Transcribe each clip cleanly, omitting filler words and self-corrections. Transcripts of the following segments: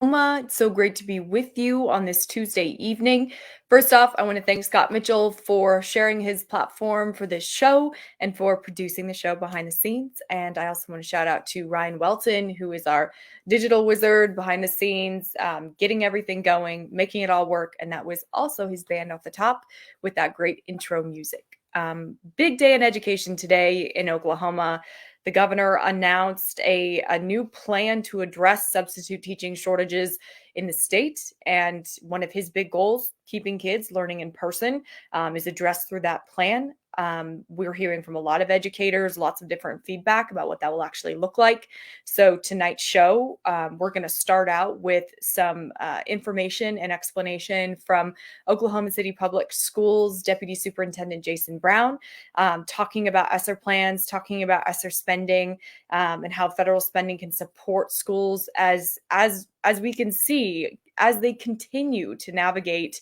It's so great to be with you on this Tuesday evening. First off, I want to thank Scott Mitchell for sharing his platform for this show and for producing the show behind the scenes. And I also want to shout out to Ryan Welton, who is our digital wizard behind the scenes, getting everything going, making it all work. And that was also his band off the top with that great intro music. Big day in education today in Oklahoma. The governor announced a new plan to address substitute teaching shortages in the state. And one of his big goals, keeping kids learning in person, is addressed through that plan. We're hearing from a lot of educators, lots of different feedback about what that will actually look like. So tonight's show, we're going to start out with some information and explanation from Oklahoma City Public Schools Deputy Superintendent Jason Brown, talking about ESSER plans, talking about ESSER spending, and how federal spending can support schools as we can see as they continue to navigate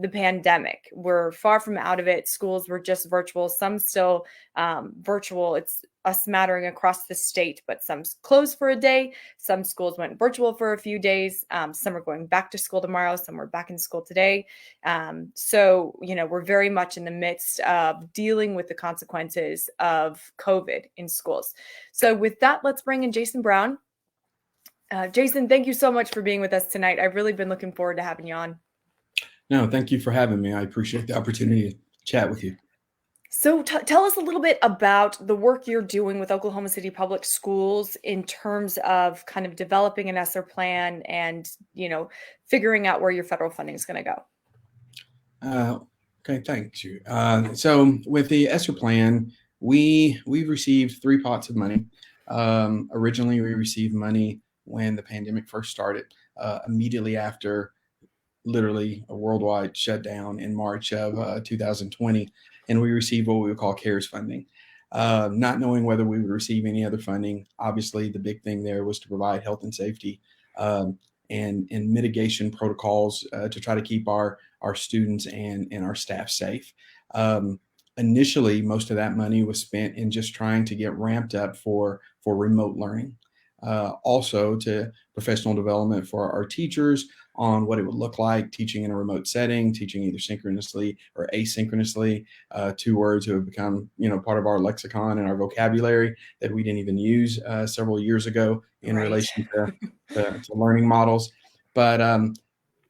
the pandemic. We're far from out of it. Schools were just virtual, some still virtual. It's a smattering across the state, but some closed for a day. Some schools went virtual for a few days. Some are going back to school tomorrow. Some are back in school today. So, we're very much in the midst of dealing with the consequences of COVID in schools. So with that, let's bring in Jason Brown. Jason, thank you so much for being with us tonight. I've really been looking forward to having you on. No, thank you for having me. I appreciate the opportunity to chat with you. So tell us a little bit about the work you're doing with Oklahoma City Public Schools in terms of kind of developing an ESSER plan and, figuring out where your federal funding is going to go. Okay, thanks you. So with the ESSER plan, we received 3 pots of money. Originally, we received money when the pandemic first started, immediately after literally a worldwide shutdown in March of 2020. And we received what we would call CARES funding. Not knowing whether we would receive any other funding. Obviously, the big thing there was to provide health and safety and mitigation protocols to try to keep our students and our staff safe. Initially, most of that money was spent in just trying to get ramped up for remote learning. Also to professional development for our teachers on what it would look like teaching in a remote setting, teaching either synchronously or asynchronously, 2 words who have become, part of our lexicon and our vocabulary that we didn't even use several years ago in Right. relation to learning models. But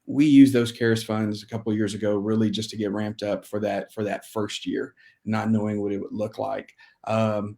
we used those CARES funds a couple of years ago, really just to get ramped up for that first year, not knowing what it would look like.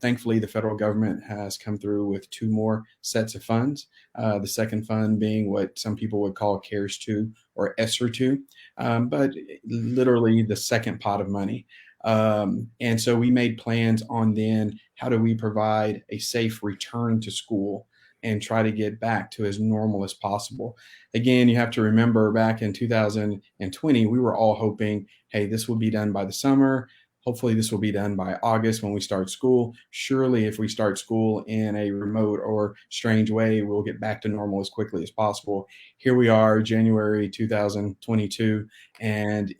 Thankfully, the federal government has come through with 2 more sets of funds. The second fund being what some people would call CARES 2 or ESSER 2, but literally the second pot of money. And so we made plans on then how do we provide a safe return to school and try to get back to as normal as possible. Again, you have to remember back in 2020, we were all hoping, hey, this will be done by the summer. Hopefully this will be done by August when we start school. Surely if we start school in a remote or strange way, we'll get back to normal as quickly as possible. Here we are, January 2022, and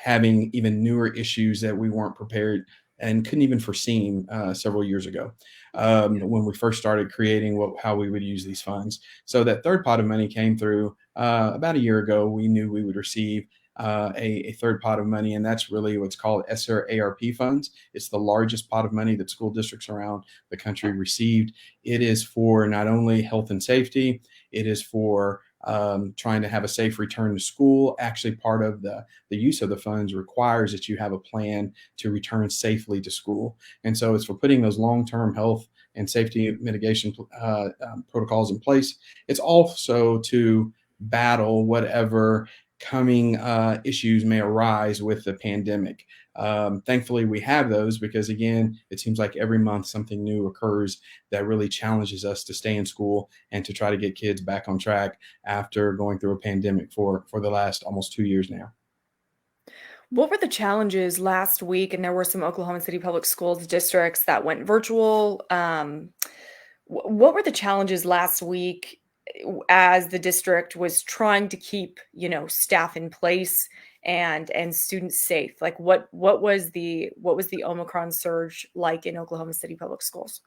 having even newer issues that we weren't prepared and couldn't even foreseen several years ago when we first started creating how we would use these funds. So that third pot of money came through about a year ago. We knew we would receive a third pot of money, and that's really what's called ESSER ARP funds. It's the largest pot of money that school districts around the country received. It is for not only health and safety, it is for trying to have a safe return to school. Actually, part of the use of the funds requires that you have a plan to return safely to school. And so it's for putting those long-term health and safety mitigation protocols in place. It's also to battle whatever coming issues may arise with the pandemic. Thankfully, we have those because, again, it seems like every month something new occurs that really challenges us to stay in school and to try to get kids back on track after going through a pandemic for the last almost 2 years now. What were the challenges last week? And there were some Oklahoma City Public Schools districts that went virtual. What were the challenges last week as the district was trying to keep, staff in place and students safe? Like what was the Omicron surge like in Oklahoma City Public Schools?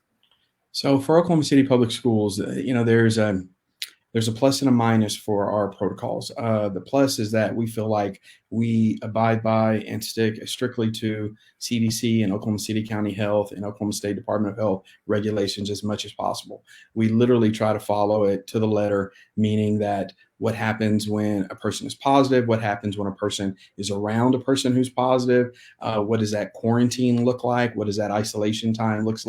So for Oklahoma City Public Schools, there's a plus and a minus for our protocols. The plus is that we feel like we abide by and stick strictly to CDC and Oklahoma City County Health and Oklahoma State Department of Health regulations as much as possible. We literally try to follow it to the letter, meaning that what happens when a person is positive, what happens when a person is around a person who's positive, what does that quarantine look like, what does that isolation time look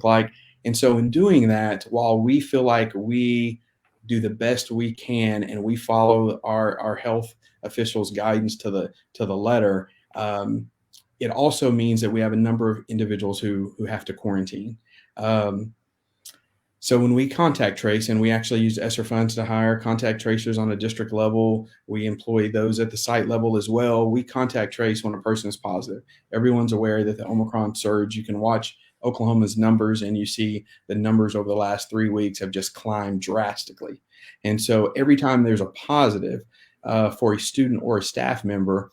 like. And so in doing that, while we feel like we do the best we can and we follow our health officials guidance to the letter, it also means that we have a number of individuals who have to quarantine. um, so when we contact trace, and we actually use ESSER funds to hire contact tracers on a district level, we employ those at the site level as well. We contact trace when a person is positive. Everyone's aware that the Omicron surge, you can watch Oklahoma's numbers and you see the numbers over the last 3 weeks have just climbed drastically. And so every time there's a positive for a student or a staff member,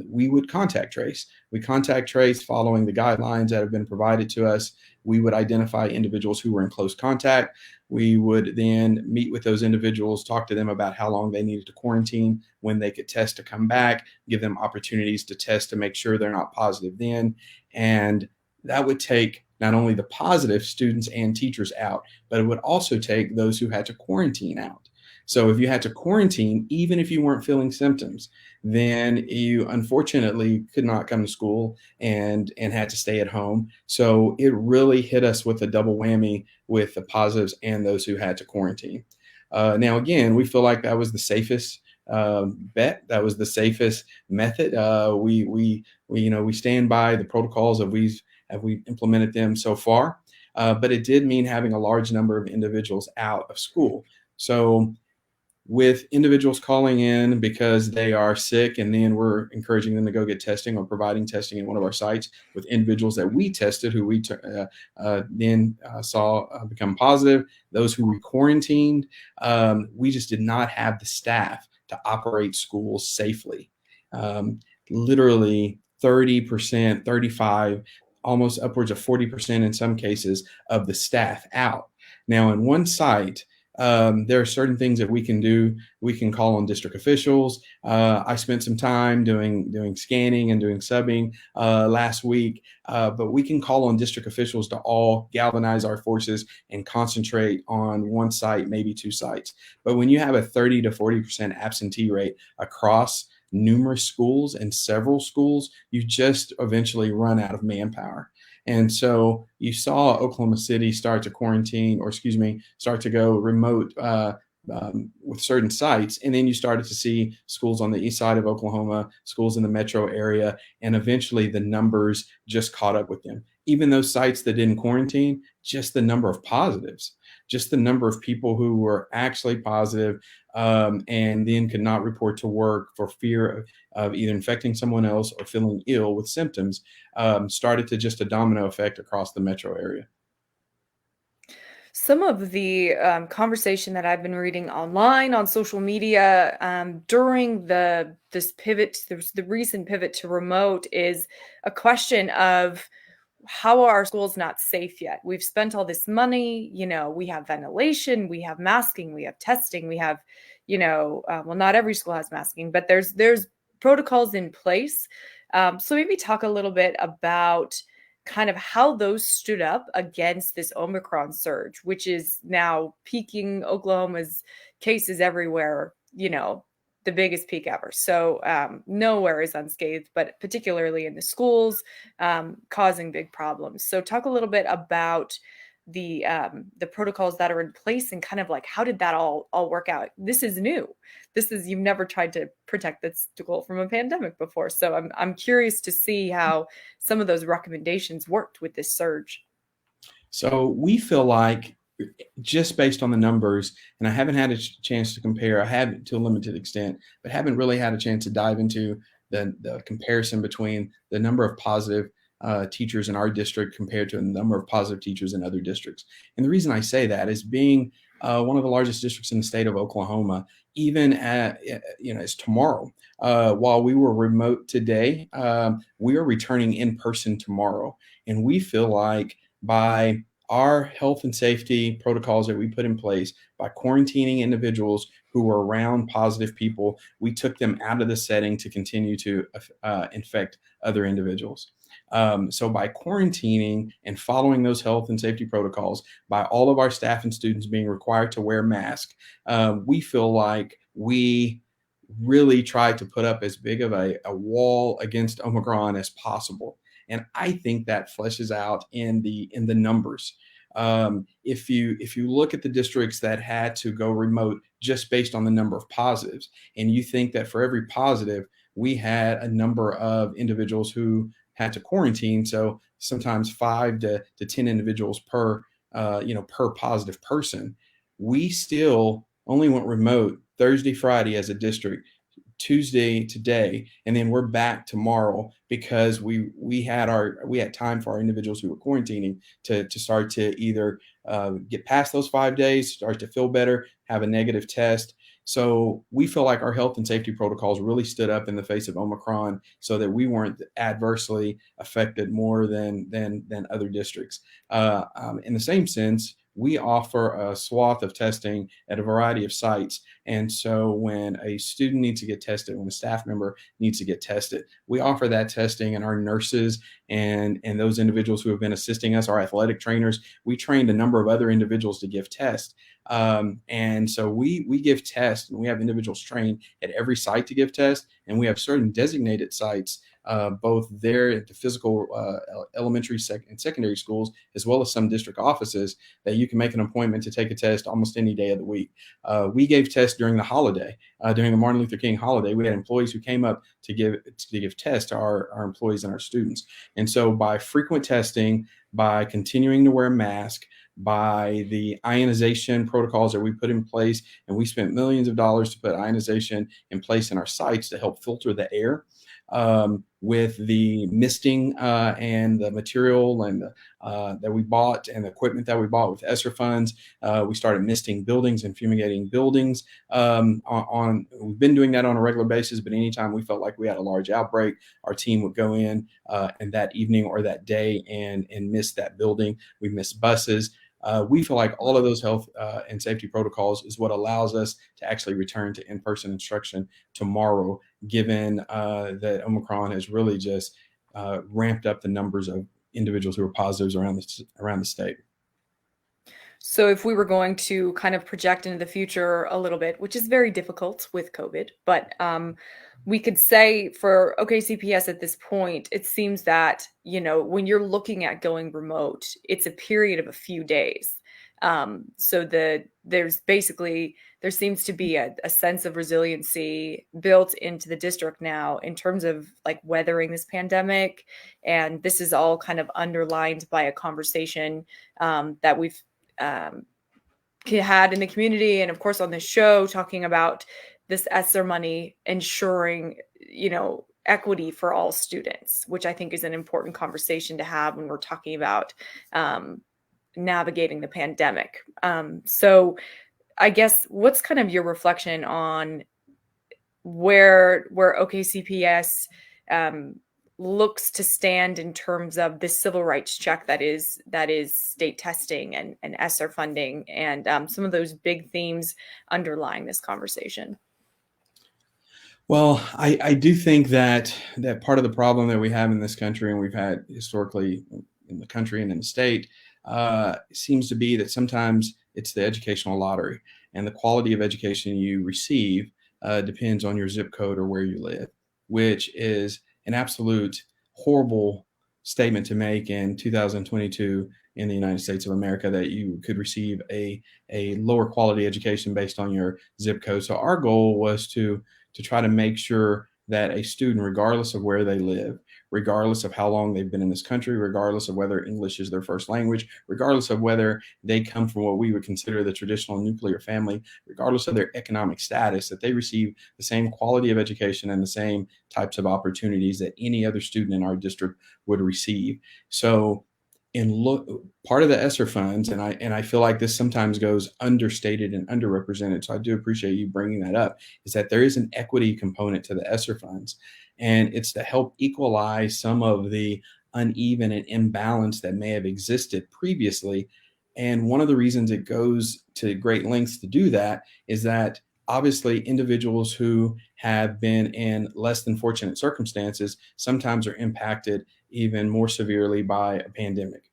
we would contact trace. We contact trace following the guidelines that have been provided to us. We would identify individuals who were in close contact. We would then meet with those individuals, talk to them about how long they needed to quarantine, when they could test to come back, give them opportunities to test to make sure they're not positive then. And that would take not only the positive students and teachers out, but it would also take those who had to quarantine out. So if you had to quarantine, even if you weren't feeling symptoms, then you unfortunately could not come to school and had to stay at home. So it really hit us with a double whammy with the positives and those who had to quarantine. Now, again, we feel like that was the safest bet. That was the safest method. We stand by the protocols that we've implemented them so far. But it did mean having a large number of individuals out of school. So with individuals calling in because they are sick, and then we're encouraging them to go get testing or providing testing in one of our sites, with individuals that we tested who we then saw become positive, those who we quarantined, we just did not have the staff to operate schools safely. Literally 30%, 35, almost upwards of 40% in some cases of the staff out. Now, in one site, there are certain things that we can do. We can call on district officials. I spent some time doing scanning and doing subbing last week, but we can call on district officials to all galvanize our forces and concentrate on one site, maybe two sites. But when you have a 30 to 40% absentee rate across numerous schools and several schools, you just eventually run out of manpower. And so you saw Oklahoma City start to quarantine, or excuse me, start to go remote with certain sites. And then you started to see schools on the east side of Oklahoma, schools in the metro area, and eventually the numbers just caught up with them. Even those sites that didn't quarantine, just the number of positives, just the number of people who were actually positive, and then could not report to work for fear of either infecting someone else or feeling ill with symptoms, started to just a domino effect across the metro area. Some of the conversation that I've been reading online on social media during the recent pivot to remote, is a question of, how are our schools not safe yet? We've spent all this money, we have ventilation, we have masking, we have testing, we have, well, not every school has masking, but there's protocols in place. So maybe talk a little bit about kind of how those stood up against this Omicron surge, which is now peaking Oklahoma's cases everywhere, the biggest peak ever. So nowhere is unscathed, but particularly in the schools, causing big problems. So talk a little bit about the protocols that are in place, and kind of like, how did that all work out? This is new. You've never tried to protect the school from a pandemic before. So I'm curious to see how some of those recommendations worked with this surge. So we feel like, just based on the numbers, and I haven't had a chance to compare, I have to a limited extent, but haven't really had a chance to dive into the comparison between the number of positive teachers in our district compared to the number of positive teachers in other districts. And the reason I say that is, being one of the largest districts in the state of Oklahoma, even as tomorrow, while we were remote today, we are returning in person tomorrow. And we feel like by our health and safety protocols that we put in place by quarantining individuals who were around positive people, we took them out of the setting to continue to infect other individuals. So by quarantining and following those health and safety protocols, by all of our staff and students being required to wear masks, we feel like we really tried to put up as big of a wall against Omicron as possible. And I think that fleshes out in the numbers. If you look at the districts that had to go remote just based on the number of positives, and you think that for every positive, we had a number of individuals who had to quarantine. So sometimes 5 to 10 individuals per per positive person. We still only went remote Thursday, Friday as a district, Tuesday today, and then we're back tomorrow because we had time for our individuals who were quarantining to start to either get past those 5 days, start to feel better, have a negative test. So we feel like our health and safety protocols really stood up in the face of Omicron, so that we weren't adversely affected more than other districts. In the same sense, we offer a swath of testing at a variety of sites. And so when a student needs to get tested, when a staff member needs to get tested, we offer that testing, and our nurses and those individuals who have been assisting us, our athletic trainers, we trained a number of other individuals to give tests. And so we give tests, and we have individuals trained at every site to give tests, and we have certain designated sites, both there at the physical elementary and secondary schools, as well as some district offices, that you can make an appointment to take a test almost any day of the week. We gave tests during the holiday, during the Martin Luther King holiday. We had employees who came up to give tests to our employees and our students. And so by frequent testing, by continuing to wear a mask, by the ionization protocols that we put in place, and we spent millions of dollars to put ionization in place in our sites to help filter the air, with the misting and the material and that we bought, and the equipment that we bought with ESSER funds. We started misting buildings and fumigating buildings. We've been doing that on a regular basis, but anytime we felt like we had a large outbreak, our team would go in and that evening or that day and mist that building. We missed buses. We feel like all of those health and safety protocols is what allows us to actually return to in-person instruction tomorrow, given that Omicron has really just ramped up the numbers of individuals who are positives around the state. So if we were going to kind of project into the future a little bit, which is very difficult with COVID, but we could say for OKCPS at this point, it seems that, when you're looking at going remote, it's a period of a few days. So there seems to be a sense of resiliency built into the district now in terms of like weathering this pandemic. And this is all kind of underlined by a conversation that we've had in the community, and of course on this show, talking about this ESSER money ensuring, equity for all students, which I think is an important conversation to have when we're talking about navigating the pandemic. So I guess what's kind of your reflection on where OKCPS looks to stand in terms of this civil rights check that is state testing and ESSER funding, and some of those big themes underlying this conversation? Well, I do think that part of the problem that we have in this country, and we've had historically in the country and in the state, seems to be that sometimes it's the educational lottery, and the quality of education you receive depends on your zip code or where you live, which is an absolute horrible statement to make in 2022 in the United States of America, that you could receive a lower quality education based on your zip code. So our goal was to try to make sure that a student, regardless of where they live, regardless of how long they've been in this country, regardless of whether English is their first language, regardless of whether they come from what we would consider the traditional nuclear family, regardless of their economic status, that they receive the same quality of education and the same types of opportunities that any other student in our district would receive. So part of the ESSER funds, and I feel like this sometimes goes understated and underrepresented, so I do appreciate you bringing that up, is that there is an equity component to the ESSER funds, and it's to help equalize some of the uneven and imbalance that may have existed previously. And one of the reasons it goes to great lengths to do that is that obviously individuals who have been in less than fortunate circumstances sometimes are impacted even more severely by a pandemic.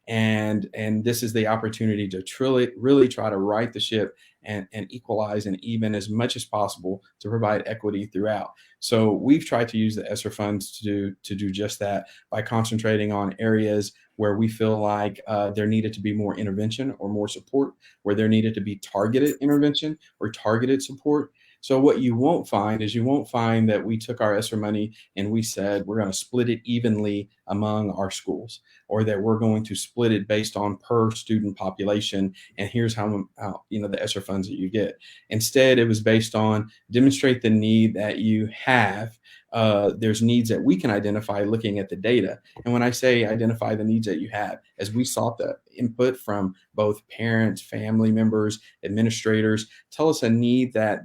And this is the opportunity to truly really try to right the ship and equalize and even as much as possible to provide equity throughout. So we've tried to use the ESSER funds to do just that by concentrating on areas where we feel like there needed to be more intervention or more support, where there needed to be targeted intervention or targeted support. So what you won't find is you won't find that we took our ESSER money and we said we're going to split it evenly among our schools, or that we're going to split it based on per student population. And here's how the ESSER funds that you get. Instead, it was based on demonstrate the need that you have. There's needs that we can identify looking at the data. And when I say identify the needs that you have, as we sought the input from both parents, family members, administrators, tell us a need that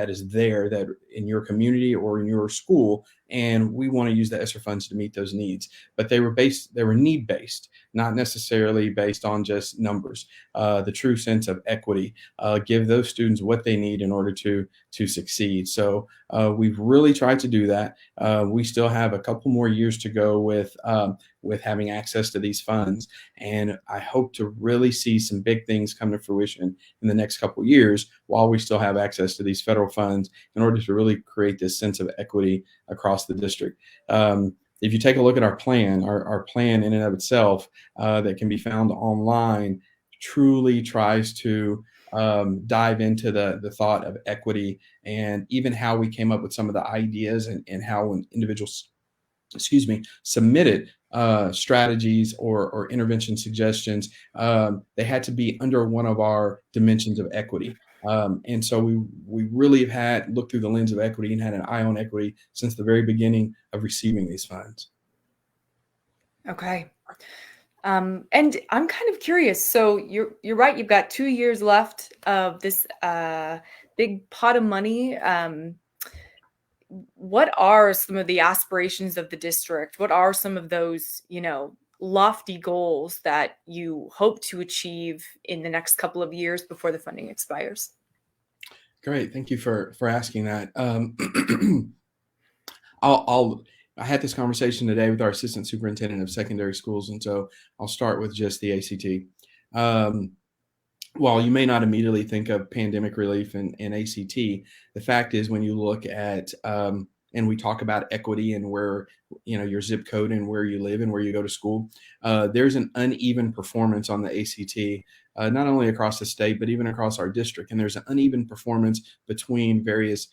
is there, that in your community or in your school, and we want to use the ESSER funds to meet those needs. But they were need based, not necessarily based on just numbers. The true sense of equity, give those students what they need in order to succeed. So we've really tried to do that. We still have a couple more years to go with having access to these funds, and I hope to really see some big things come to fruition in the next couple of years while we still have access to these federal funds in order to really create this sense of equity across the district. If you take a look at our plan, our plan in and of itself that can be found online truly tries to dive into the thought of equity, and even how we came up with some of the ideas and how when individuals submitted strategies or intervention suggestions, they had to be under one of our dimensions of equity. And so we really have had looked through the lens of equity and had an eye on equity since the very beginning of receiving these funds. Okay. And I'm kind of curious. So you're right. You've got 2 years left of this big pot of money. What are some of the aspirations of the district? What are some of those, lofty goals that you hope to achieve in the next couple of years before the funding expires? Great. Thank you for asking that. I had this conversation today with our assistant superintendent of secondary schools, and so I'll start with just the ACT. While you may not immediately think of pandemic relief and ACT, the fact is when you look at and we talk about equity and where your zip code and where you live and where you go to school, there's an uneven performance on the ACT, not only across the state but even across our district, and there's an uneven performance between various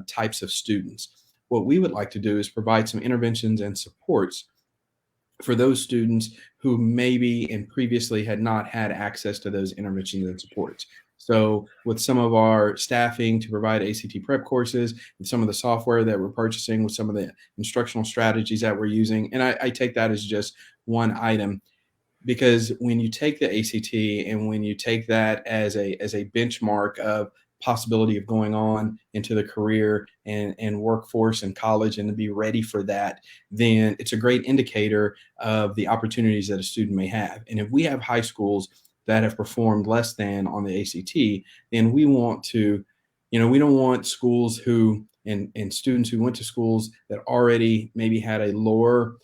types of students. What we would like to do is provide some interventions and supports for those students who maybe and previously had not had access to those interventions and supports. So with some of our staffing to provide ACT prep courses, with some of the software that we're purchasing, with some of the instructional strategies that we're using, and I take that as just one item, because when you take the ACT and when you take that as a benchmark of possibility of going on into the career and workforce and college and to be ready for that, then it's a great indicator of the opportunities that a student may have. And if we have high schools that have performed less than on the ACT, then we want to, we don't want schools who and students who went to schools that already maybe had a lower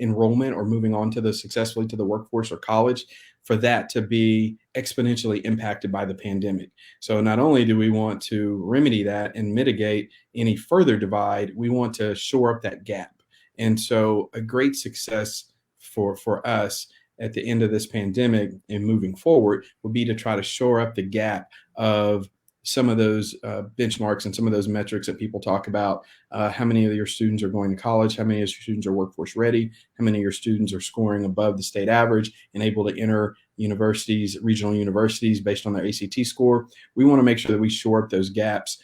enrollment or moving on to successfully to the workforce or college, for that to be exponentially impacted by the pandemic. So not only do we want to remedy that and mitigate any further divide, we want to shore up that gap. And so a great success for us at the end of this pandemic and moving forward would be to try to shore up the gap of some of those benchmarks and some of those metrics that people talk about. How many of your students are going to college? How many of your students are workforce ready? How many of your students are scoring above the state average and able to enter universities, regional universities based on their ACT score? We want to make sure that we shore up those gaps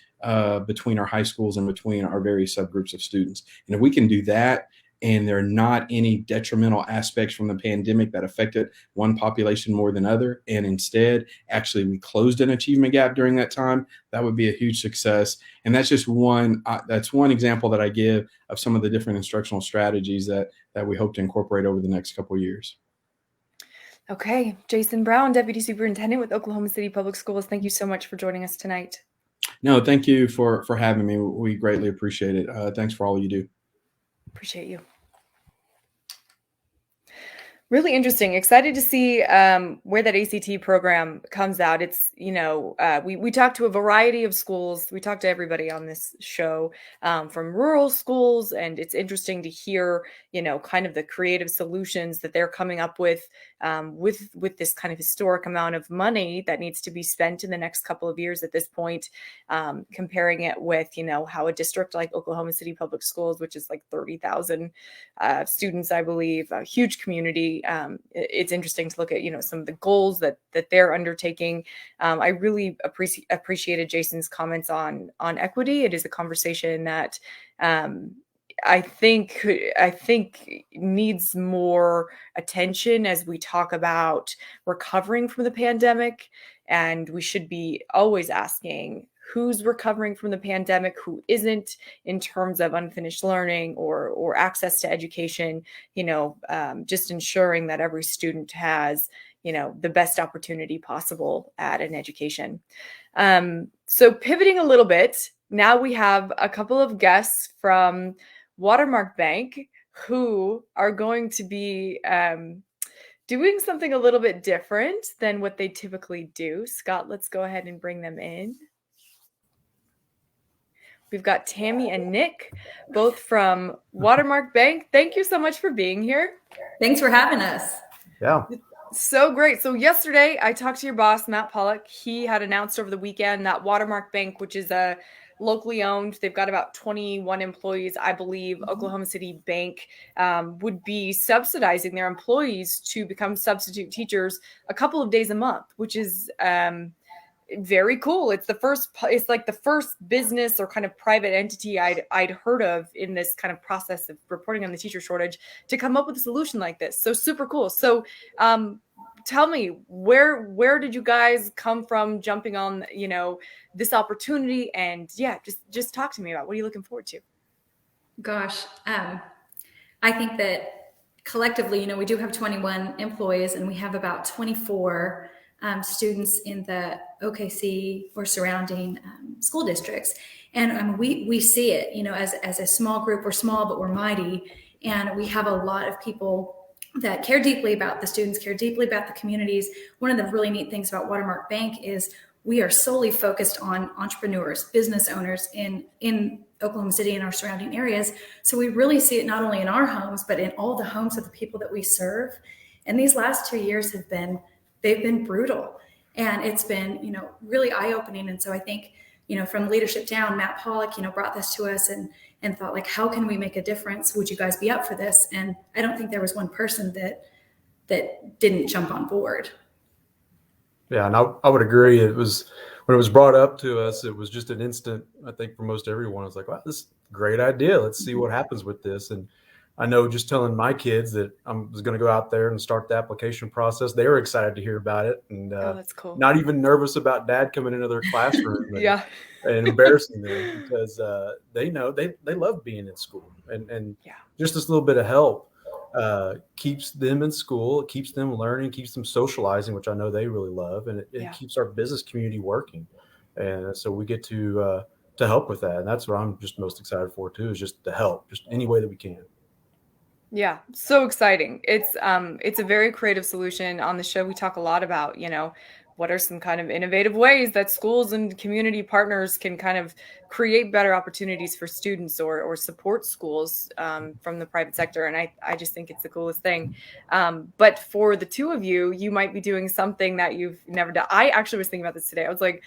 between our high schools and between our various subgroups of students. And if we can do that, and there are not any detrimental aspects from the pandemic that affected one population more than other, and instead, actually, we closed an achievement gap during that time, that would be a huge success. And that's just that's one example that I give of some of the different instructional strategies that we hope to incorporate over the next couple of years. Okay, Jason Brown, Deputy Superintendent with Oklahoma City Public Schools. Thank you so much for joining us tonight. No, thank you for having me. We greatly appreciate it. Thanks for all you do. Appreciate you. Really interesting. Excited to see where that ACT program comes out. It's, we talked to a variety of schools. We talked to everybody on this show, from rural schools, and it's interesting to hear, kind of the creative solutions that they're coming up with this kind of historic amount of money that needs to be spent in the next couple of years at this point, comparing it with, how a district like Oklahoma City Public Schools, which is like 30,000 students, I believe, a huge community. It's interesting to look at, some of the goals that they're undertaking. I really appreciated Jason's comments on equity. It is a conversation that I think needs more attention as we talk about recovering from the pandemic, and we should be always asking who's recovering from the pandemic, who isn't, in terms of unfinished learning or access to education, just ensuring that every student has, the best opportunity possible at an education. So pivoting a little bit, now we have a couple of guests from Watermark Bank who are going to be doing something a little bit different than what they typically do. Scott, let's go ahead and bring them in. We've got Tammy and Nick, both from Watermark Bank. Thank you so much for being here. Thanks for having us. Yeah. So great. So yesterday I talked to your boss, Matt Pollock. He had announced over the weekend that Watermark Bank, which is a locally owned, they've got about 21 employees, I believe, Oklahoma City Bank would be subsidizing their employees to become substitute teachers a couple of days a month, which is very cool. It's like the first business or kind of private entity I'd heard of in this kind of process of reporting on the teacher shortage to come up with a solution like this. So super cool. So tell me, where did you guys come from jumping on, this opportunity? And yeah, just talk to me about what are you looking forward to? Gosh, I think that collectively, we do have 21 employees and we have about 24 students in the OKC or surrounding school districts. And we see it, as a small group. We're small, but we're mighty. And we have a lot of people that care deeply about the students, care deeply about the communities. One of the really neat things about Watermark Bank is we are solely focused on entrepreneurs, business owners in Oklahoma City and our surrounding areas. So we really see it not only in our homes, but in all the homes of the people that we serve. And these last 2 years they've been brutal, and it's been, really eye-opening. And so I think, from leadership down, Matt Pollock, brought this to us and thought, like, how can we make a difference? Would you guys be up for this? And I don't think there was one person that didn't jump on board. Yeah, and I would agree. It was, when it was brought up to us, it was just an instant, I think for most everyone, it was like, wow, this is a great idea. Let's see what happens with this. And I know just telling my kids that I was going to go out there and start the application process, they were excited to hear about it, and that's cool. Not even nervous about dad coming into their classroom yeah. and embarrassing them, because they know they love being in school, and yeah. Just this little bit of help keeps them in school, it keeps them learning, keeps them socializing, which I know they really love, and it keeps our business community working, and so we get to help with that, and that's what I'm just most excited for too, is just to help, just any way that we can. Yeah, so exciting. It's a very creative solution. On the show, we talk a lot about, what are some kind of innovative ways that schools and community partners can kind of create better opportunities for students or support schools from the private sector. And I just think it's the coolest thing. But for the two of you, you might be doing something that you've never done. I actually was thinking about this today. I was like,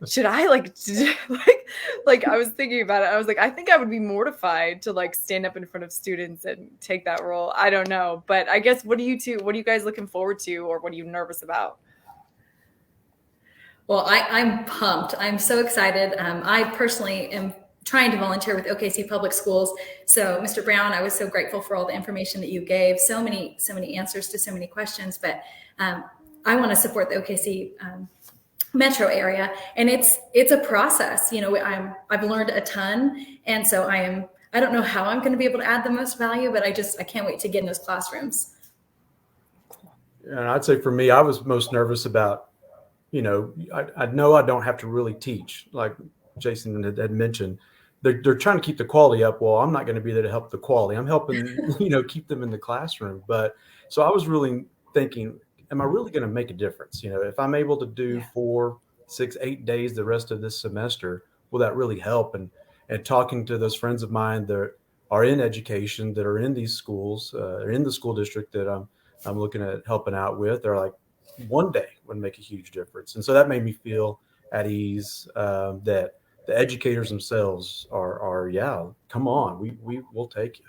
should I like I was thinking about it. I was like, I think I would be mortified to stand up in front of students and take that role. I don't know. But I guess, what are you guys looking forward to, or what are you nervous about? Well, I'm pumped. I'm so excited. I personally am trying to volunteer with OKC Public Schools. So, Mr. Brown, I was so grateful for all the information that you gave. So many answers to so many questions. But I want to support the OKC metro area, and it's a process. I've learned a ton, and so I don't know how I'm going to be able to add the most value, but I can't wait to get in those classrooms. And I'd say for me, I was most nervous about, I know I don't have to really teach, like Jason had mentioned. They're trying to keep the quality up. Well, I'm not going to be there to help the quality. I'm helping, keep them in the classroom. But so I was really thinking, am I really going to make a difference? If I'm able to do 4, 6, 8 days the rest of this semester, will that really help? And talking to those friends of mine that are in education, that are in these schools, or in the school district that I'm looking at helping out with, they're like, one day would make a huge difference. And so that made me feel at ease that the educators themselves are come on, we will take you.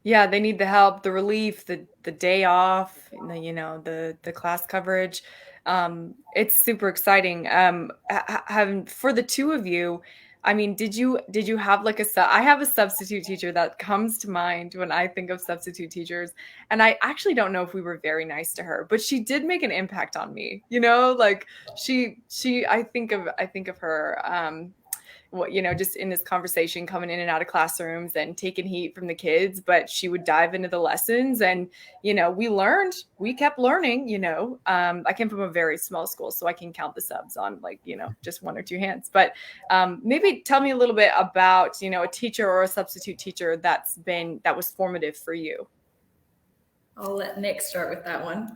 Yeah, they need the help, the relief, the day off, the class coverage. It's super exciting. For the two of you, I mean, did you have I have a substitute teacher that comes to mind when I think of substitute teachers, and I actually don't know if we were very nice to her, but she did make an impact on me. I think of her. Just in this conversation, coming in and out of classrooms and taking heat from the kids, but she would dive into the lessons, and we kept learning. I came from a very small school, so I can count the subs on just one or two hands. But maybe tell me a little bit about a teacher or a substitute teacher that was formative for you. I'll let Nick start with that one.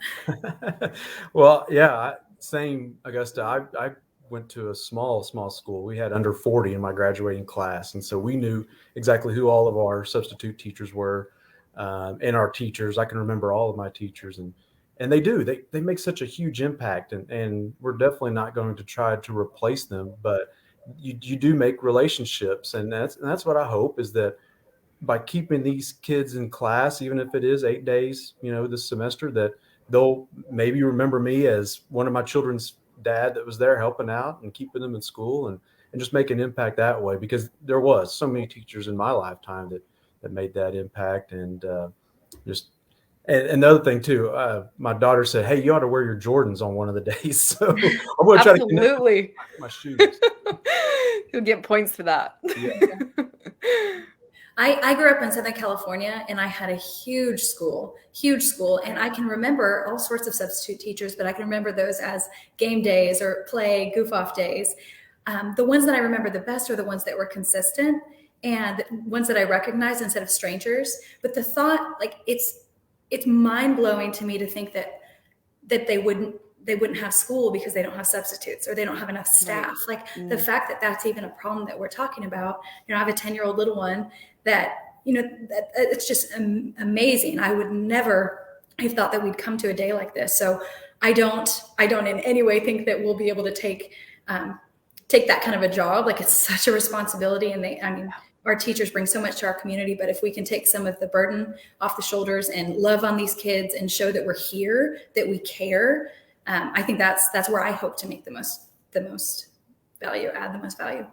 Well, yeah, same, Augusta. I went to a small school. We had under 40 in my graduating class. And so we knew exactly who all of our substitute teachers were, and our teachers. I can remember all of my teachers, and they make such a huge impact, and we're definitely not going to try to replace them, but you do make relationships. And that's what I hope, is that by keeping these kids in class, even if it is 8 days, this semester, that they'll maybe remember me as one of my children's dad that was there helping out and keeping them in school, and just make an impact that way, because there was so many teachers in my lifetime that made that impact. And and the other thing too, my daughter said, "Hey, you ought to wear your Jordans on one of the days." So I'm going to try to connect my shoes. You'll get points for that. Yeah. I grew up in Southern California, and I had a huge school, and I can remember all sorts of substitute teachers, but I can remember those as game days or play goof off days. The ones that I remember the best are the ones that were consistent and ones that I recognized instead of strangers. But the thought, it's mind blowing to me to think that they wouldn't have school because they don't have substitutes or they don't have enough staff. Right. The fact that that's even a problem that we're talking about. I have a 10-year-old little one that, that it's just amazing. I would never have thought that we'd come to a day like this. So I don't in any way think that we'll be able to take that kind of a job. It's such a responsibility, and our teachers bring so much to our community, but if we can take some of the burden off the shoulders and love on these kids and show that we're here, that we care, I think that's where I hope to make the most value, add the most value.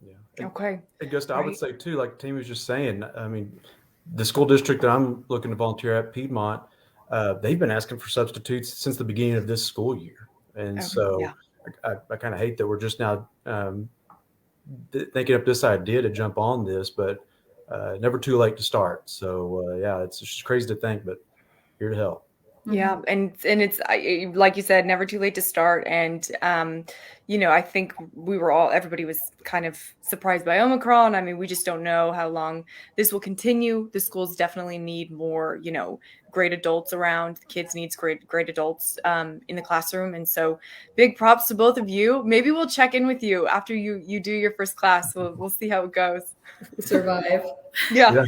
Yeah. Okay. Augusta, I would say too, like Tammy was just saying, the school district that I'm looking to volunteer at, Piedmont, they've been asking for substitutes since the beginning of this school year. And I kind of hate that we're just now thinking up this idea to jump on this, but never too late to start. So it's just crazy to think, but here to help. Yeah. And it's, like you said, never too late to start. And, I think everybody was kind of surprised by Omicron. We just don't know how long this will continue. The schools definitely need more, great adults around. The kids needs great adults in the classroom. And so big props to both of you. Maybe we'll check in with you after you do your first class. We'll see how it goes. Survive. Yeah.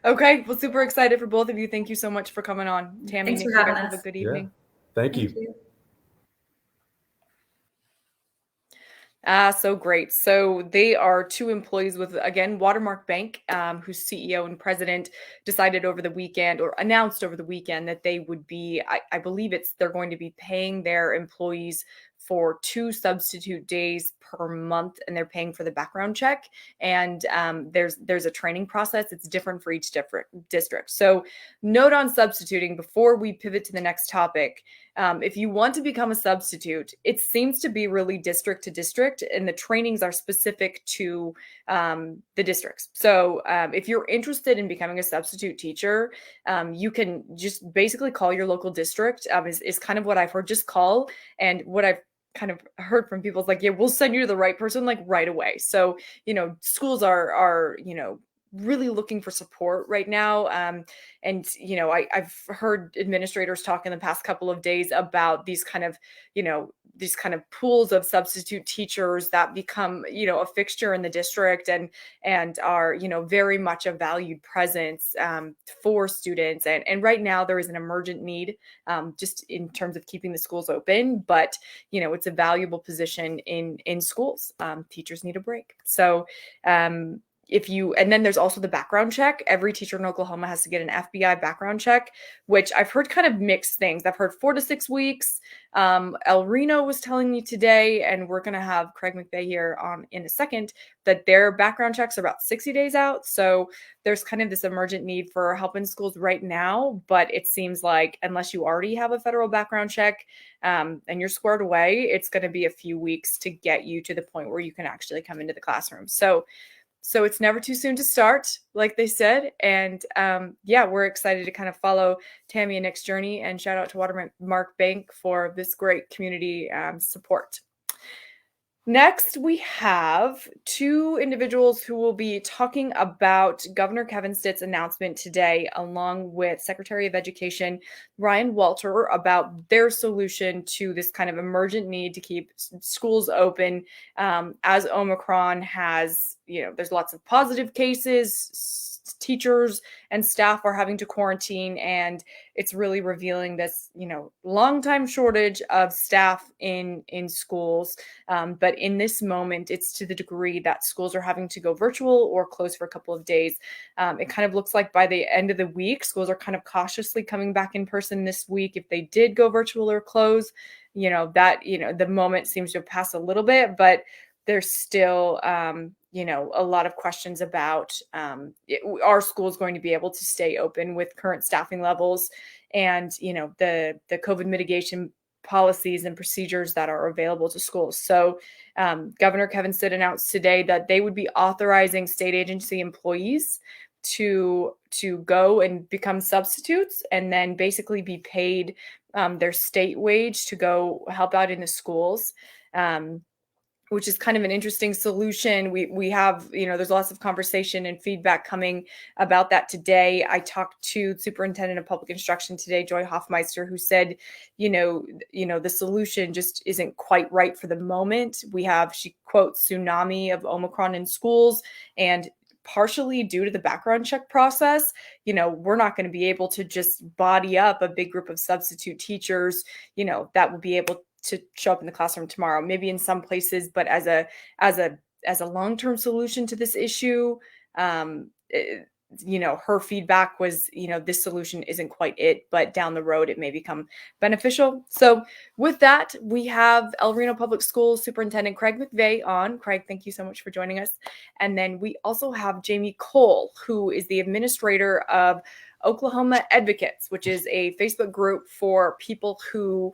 Okay. Well, super excited for both of you. Thank you so much for coming on. Tammy, thanks for having us. Have a good evening. Yeah. Thank you. So great. So they are two employees with, again, Watermark Bank, whose CEO and president decided over the weekend, or announced over the weekend, that they would be, I believe they're going to be paying their employees for 2 substitute days per month, and they're paying for the background check. And there's a training process. It's different for each different district. So note on substituting before we pivot to the next topic. If you want to become a substitute, it seems to be really district to district, and the trainings are specific to the districts. So if you're interested in becoming a substitute teacher, you can just basically call your local district, is kind of what I've heard. Just call. And what I've kind of heard from people is like, yeah, we'll send you to the right person like right away. So, schools are really looking for support right now. And, I've heard administrators talk in the past couple of days about these kind of pools of substitute teachers that become, a fixture in the district and are, very much a valued presence for students. And right now there is an emergent need just in terms of keeping the schools open, but, it's a valuable position in schools. Teachers need a break. So, and then there's also the background check. Every teacher in Oklahoma has to get an FBI background check, which I've heard kind of mixed things. I've heard 4 to 6 weeks. Reno was telling me today, and we're going to have Craig Mcvay here in a second, that their background checks are about 60 days out. So there's kind of this emergent need for help in schools right now. But it seems like unless you already have a federal background check and you're squared away, it's going to be a few weeks to get you to the point where you can actually come into the classroom. So it's never too soon to start, like they said. And we're excited to kind of follow Tammy and Nick's journey, and shout out to Watermark Bank for this great community support. Next, we have 2 individuals who will be talking about Governor Kevin Stitt's announcement today, along with Secretary of Education Ryan Walter, about their solution to this kind of emergent need to keep schools open as Omicron has, there's lots of positive cases. Teachers and staff are having to quarantine, and it's really revealing this, long time shortage of staff in schools. But in this moment, it's to the degree that schools are having to go virtual or close for a couple of days. It kind of looks like by the end of the week, schools are kind of cautiously coming back in person this week. If they did go virtual or close, the moment seems to have passed a little bit, but there's still, a lot of questions about are schools going to be able to stay open with current staffing levels and, the COVID mitigation policies and procedures that are available to schools. So Governor Kevin Stitt announced today that they would be authorizing state agency employees to go and become substitutes and then basically be paid their state wage to go help out in the schools. Which is kind of an interesting solution. We have, there's lots of conversation and feedback coming about that today. I talked to Superintendent of Public Instruction today, Joy Hoffmeister, who said, the solution just isn't quite right for the moment. She quotes, tsunami of Omicron in schools, and partially due to the background check process, we're not going to be able to just body up a big group of substitute teachers, that will be able to show up in the classroom tomorrow, maybe in some places, but as a long-term solution to this issue, her feedback was, this solution isn't quite it, but down the road, it may become beneficial. So with that, we have El Reno Public Schools Superintendent Craig Mcvay on. Craig, thank you so much for joining us. And then we also have Jamie Cole, who is the administrator of Oklahoma Advocates, which is a Facebook group for people who,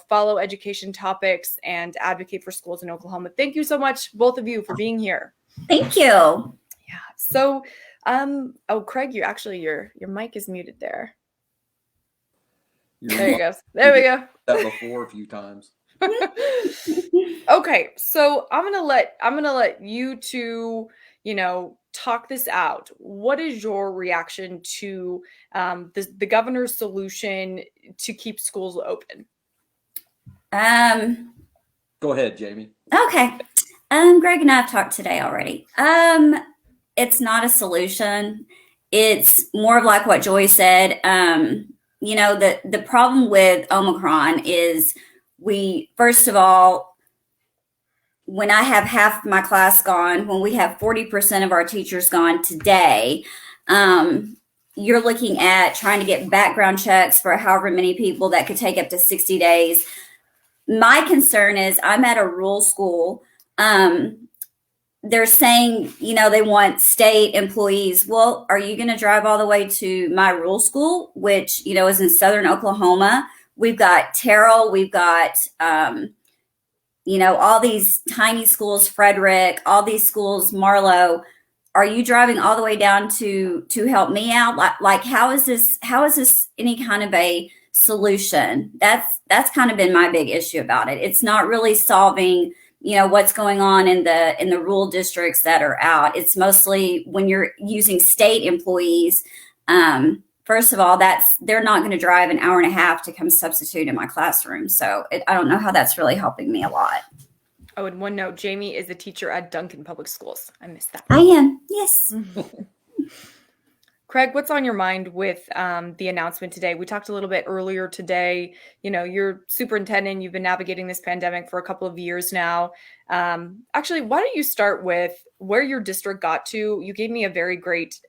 follow education topics and advocate for schools in Oklahoma. Thank you so much, both of you, for being here. Thank you. Yeah. So, Craig, your mic is muted there. There you go. There we go. That before a few times. Okay, so I'm gonna let you two, talk this out. What is your reaction to the governor's solution to keep schools open? Go ahead, Jamie. Okay. Greg and I have talked today already. It's not a solution. It's more of like what Joy said. The problem with Omicron is first of all, when I have half my class gone, when we have 40% of our teachers gone today, you're looking at trying to get background checks for however many people that could take up to 60 days. my concern is I'm at a rural school. They're saying, they want state employees. Well, are you going to drive all the way to my rural school, which, is in southern Oklahoma? We've got Terrell. We've got, all these tiny schools, Frederick, all these schools, Marlowe. Are you driving all the way down to help me out? Like how is this any kind of a solution? That's kind of been my big issue about it. It's not really solving what's going on in the rural districts that are out. It's mostly when you're using state employees. First of all, they're not going to drive an hour and a half to come substitute in my classroom. So I don't know how that's really helping me a lot. Oh, and one note, Jamie is a teacher at Duncan Public Schools. I missed that. I am. Yes. Craig, what's on your mind with the announcement today? We talked a little bit earlier today. You're superintendent. You've been navigating this pandemic for a couple of years now. Actually, why don't you start with where your district got to? You gave me a very great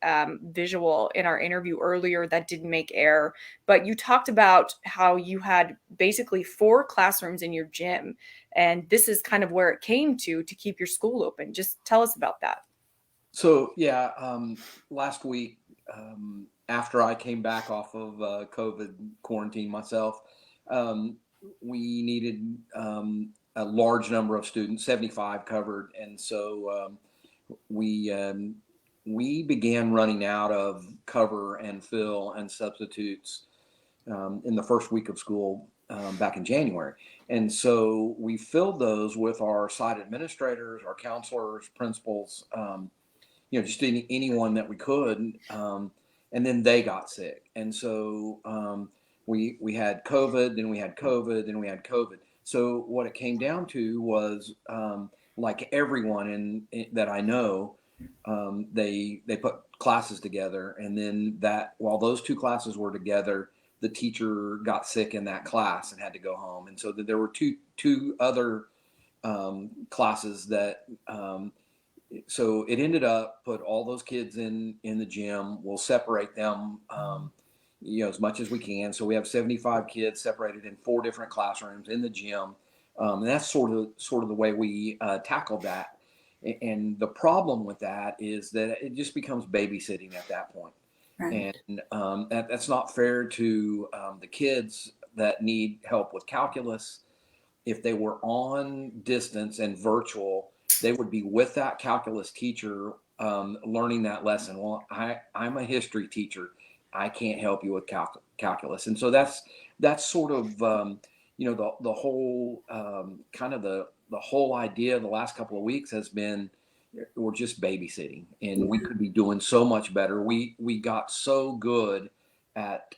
visual in our interview earlier that didn't make air, but you talked about how you had basically 4 classrooms in your gym, and this is kind of where it came to keep your school open. Just tell us about that. So last week, after I came back off of COVID quarantine myself, we needed a large number of students, 75 covered. And so we began running out of cover and fill and substitutes in the first week of school back in January. And so we filled those with our site administrators, our counselors, principals, just anyone that we could. And then they got sick. And so we had COVID, then we had COVID, then we had COVID. So what it came down to was like everyone that I know, they put classes together. And then while those 2 classes were together, the teacher got sick in that class and had to go home. And so there were two other classes that so it ended up put all those kids in the gym. We'll separate them, as much as we can. So we have 75 kids separated in 4 different classrooms in the gym. And that's sort of the way we tackled that. And the problem with that is that it just becomes babysitting at that point. Right. And that's not fair to the kids that need help with calculus. If they were on distance and virtual, they would be with that calculus teacher learning that lesson. Well, I'm a history teacher. I can't help you with calculus. And so that's sort of, the whole kind of the whole idea of the last couple of weeks has been, we're just babysitting, and we could be doing so much better. We got so good at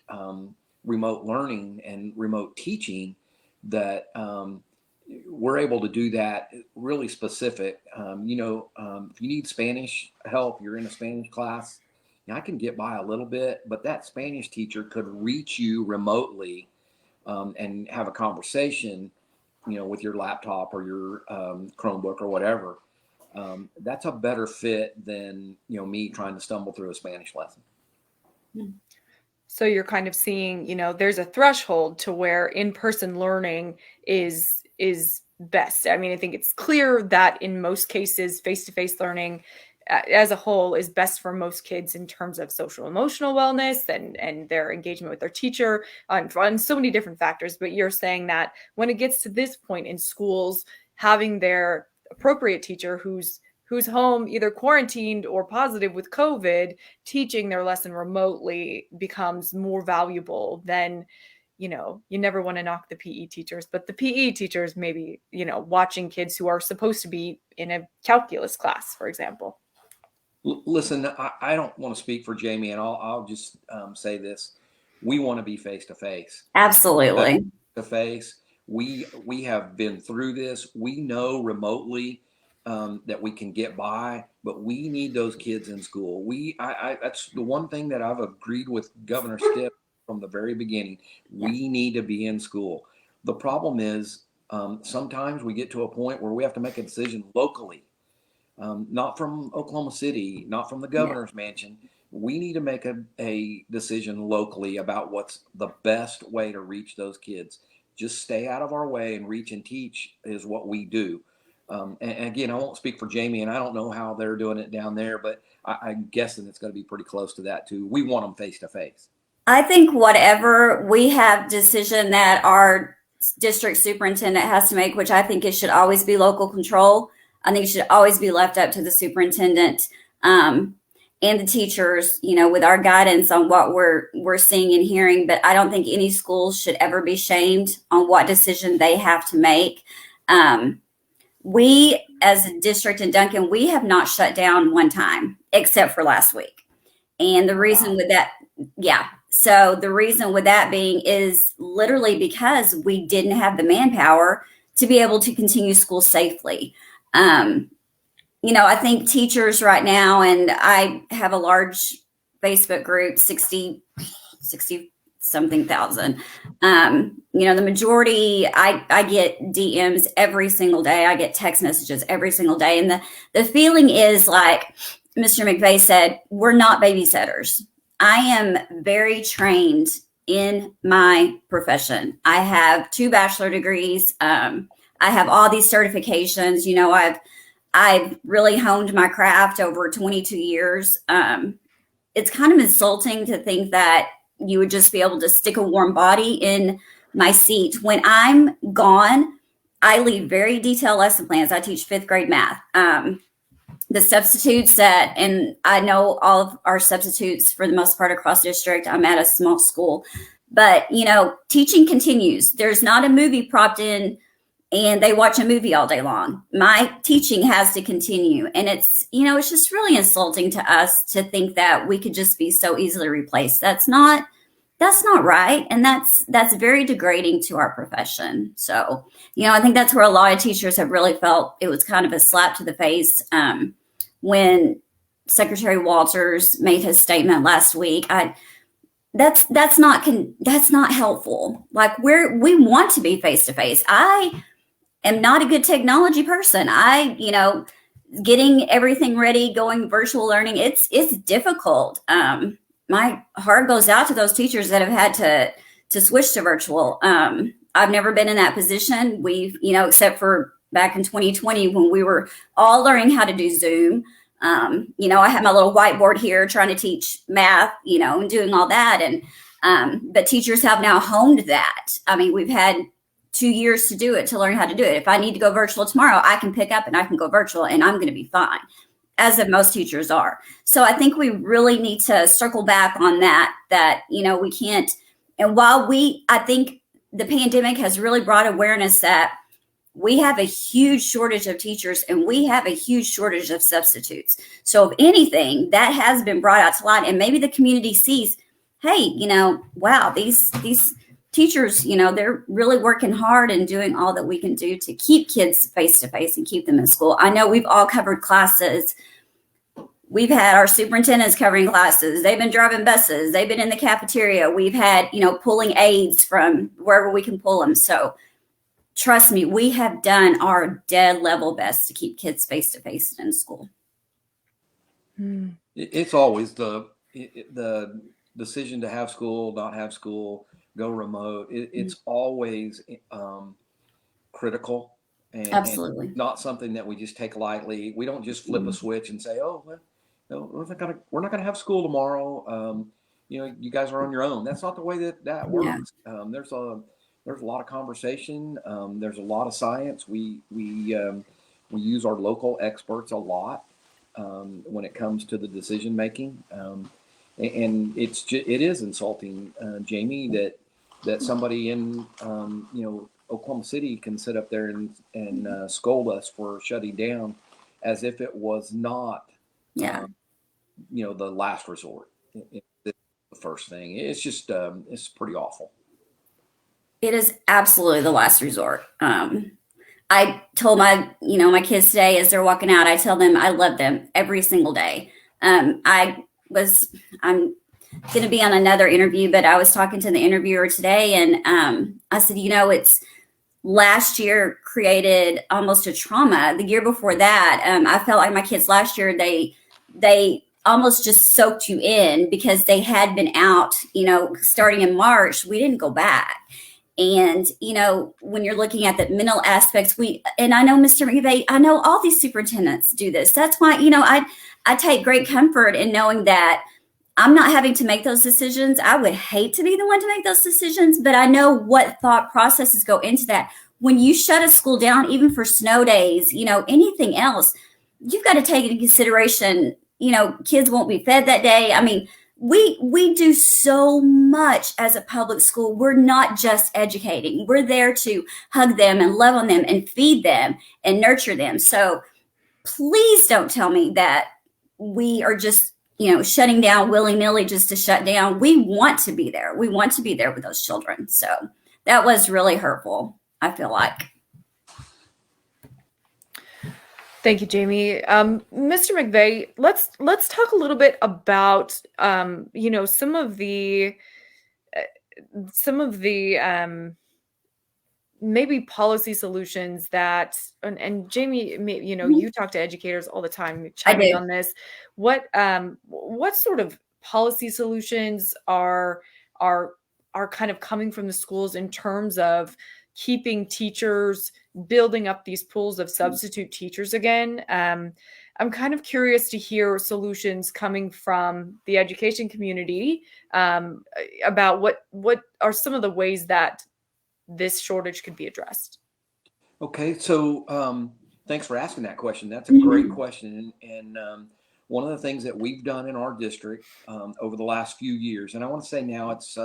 remote learning and remote teaching that we're able to do that really specific. If you need Spanish help, you're in a Spanish class, I can get by a little bit, but that Spanish teacher could reach you remotely and have a conversation, with your laptop or your Chromebook or whatever. That's a better fit than, me trying to stumble through a Spanish lesson. So you're kind of seeing, there's a threshold to where in-person learning is best. I mean, I think it's clear that in most cases, face-to-face learning as a whole is best for most kids in terms of social emotional wellness and their engagement with their teacher on so many different factors. But you're saying that when it gets to this point in schools, having their appropriate teacher who's home either quarantined or positive with COVID, teaching their lesson remotely becomes more valuable than, you never want to knock the PE teachers, but the PE teachers maybe, watching kids who are supposed to be in a calculus class, for example. Listen, I don't want to speak for Jamie, and I'll just say this. We want to be face-to-face. Absolutely. Face-to-face. We have been through this. We know remotely that we can get by, but we need those kids in school. That's the one thing that I've agreed with Governor Stitt from the very beginning. We need to be in school. The problem is sometimes we get to a point where we have to make a decision locally, not from Oklahoma City, not from the governor's mansion. We need to make a decision locally about what's the best way to reach those kids. just stay out of our way and reach and teach is what we do. And again, I won't speak for Jamie, and I don't know how they're doing it down there, but I'm guessing it's going to be pretty close to that too. We want them face to face. I think whatever we have decision that our district superintendent has to make, which I think it should always be local control. I think it should always be left up to the superintendent and the teachers, with our guidance on what we're seeing and hearing. But I don't think any school should ever be shamed on what decision they have to make. We, as a district in Duncan, we have not shut down one time except for last week. And the reason with that, so the reason with that being is literally because we didn't have the manpower to be able to continue school safely. I think teachers right now, and I have a large Facebook group, 60 something thousand. The majority, I get DMs every single day. I get text messages every single day. And the feeling is like Mr. Mcvay said, we're not babysitters. I am very trained in my profession. I have 2 bachelor degrees. I have all these certifications. I've really honed my craft over 22 years. It's kind of insulting to think that you would just be able to stick a warm body in my seat. When I'm gone, I leave very detailed lesson plans. I teach 5th grade math. The substitutes and I know all of our substitutes for the most part across district. I'm at a small school, but teaching continues. There's not a movie propped in and they watch a movie all day long. My teaching has to continue. And it's just really insulting to us to think that we could just be so easily replaced. That's not right. And that's very degrading to our profession. So, I think that's where a lot of teachers have really felt it was kind of a slap to the face when Secretary Walters made his statement last week. That's not helpful. Like we want to be face to face. I am not a good technology person. Getting everything ready, going virtual learning, it's difficult. My heart goes out to those teachers that have had to switch to virtual. I've never been in that position. We've, except for back in 2020 when we were all learning how to do Zoom. I had my little whiteboard here trying to teach math, and doing all that. And but teachers have now honed that. I mean, we've had 2 years to do it, to learn how to do it. If I need to go virtual tomorrow, I can pick up and I can go virtual and I'm going to be fine, as of most teachers are. So I think we really need to circle back on that, we can't. And while I think the pandemic has really brought awareness that we have a huge shortage of teachers and we have a huge shortage of substitutes. So if anything, that has been brought out to light, and maybe the community sees, hey, wow, these teachers, they're really working hard and doing all that we can do to keep kids face to face and keep them in school. I know we've all covered classes. We've had our superintendents covering classes. They've been driving buses. They've been in the cafeteria. We've had, pulling aides from wherever we can pull them. So trust me, we have done our dead level best to keep kids face to face in school. It's always the decision to have school, not have school, go remote. It's always critical and, absolutely, and not something that we just take lightly. We don't just flip a switch and say, "Oh, well, we're not gonna have school tomorrow. You guys are on your own." That's not the way that works. Yeah. There's a lot of conversation. There's a lot of science. We use our local experts a lot when it comes to the decision making. And it is insulting, Jamie, that somebody in Oklahoma City can sit up there and scold us for shutting down, as if it was not the last resort. It's the first thing. It's just it's pretty awful. It is absolutely the last resort. I told my kids today as they're walking out, I tell them I love them every single day. I'm going to be on another interview, but I was talking to the interviewer today, and I said, it's last year created almost a trauma. The year before that, I felt like my kids last year, they almost just soaked you in because they had been out, starting in March. We didn't go back. And, when you're looking at the mental aspects, and I know Mr. Mcvay, I know all these superintendents do this. That's why, I take great comfort in knowing that I'm not having to make those decisions. I would hate to be the one to make those decisions, but I know what thought processes go into that. When you shut a school down, even for snow days, anything else, you've got to take into consideration, kids won't be fed that day. I mean, we do so much as a public school. We're not just educating. We're there to hug them and love on them and feed them and nurture them. So please don't tell me that we are just, shutting down willy-nilly just to shut down. We want to be there. We want to be there with those children. So that was really hurtful, I feel like. Thank you, Jamie. Mr. Mcvay, let's talk a little bit about some of the maybe policy solutions that and Jamie, you talk to educators all the time, chiming on this. What sort of policy solutions are kind of coming from the schools in terms of keeping teachers, building up these pools of substitute teachers again? I'm kind of curious to hear solutions coming from the education community about what are some of the ways that this shortage could be addressed. Okay, so thanks for asking that question. That's a great question. And one of the things that we've done in our district over the last few years, and I want to say now it's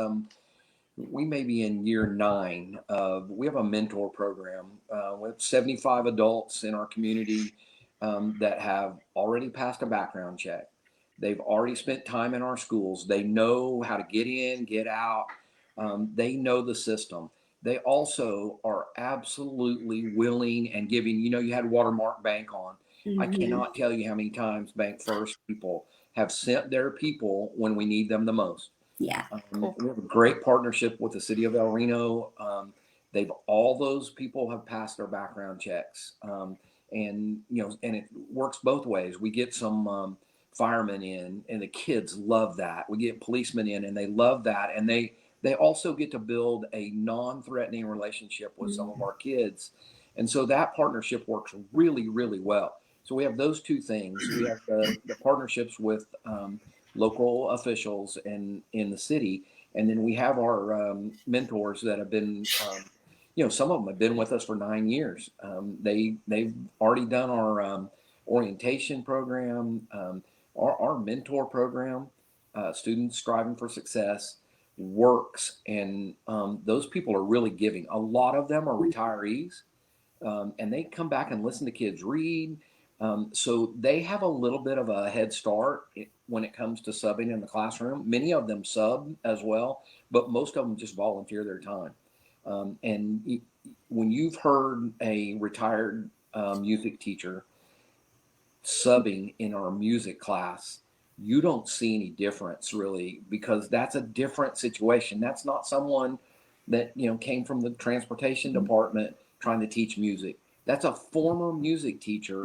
we may be in year 9 of, we have a mentor program with 75 adults in our community that have already passed a background check. They've already spent time in our schools. They know how to get in, get out. They know the system. They also are absolutely willing and giving. You had Watermark Bank on. I cannot tell you how many times Bank First people have sent their people when we need them the most. Yeah. Cool. We have a great partnership with the city of El Reno. All those people have passed their background checks. And it works both ways. We get some firemen in, and the kids love that. We get policemen in, and they love that. And they also get to build a non-threatening relationship with some of our kids. And so that partnership works really, really well. So we have those two things. We have the partnerships with local officials in the city. And then we have our mentors that have been, some of them have been with us for 9 years. They've already done our orientation program, our mentor program, Students Striving for Success, works. And those people are really giving. A lot of them are retirees, and they come back and listen to kids read. So they have a little bit of a head start when it comes to subbing in the classroom. Many of them sub as well, but most of them just volunteer their time. And when you've heard a retired music teacher subbing in our music class, you don't see any difference really, because that's a different situation. That's not someone that came from the transportation department trying to teach music. That's a former music teacher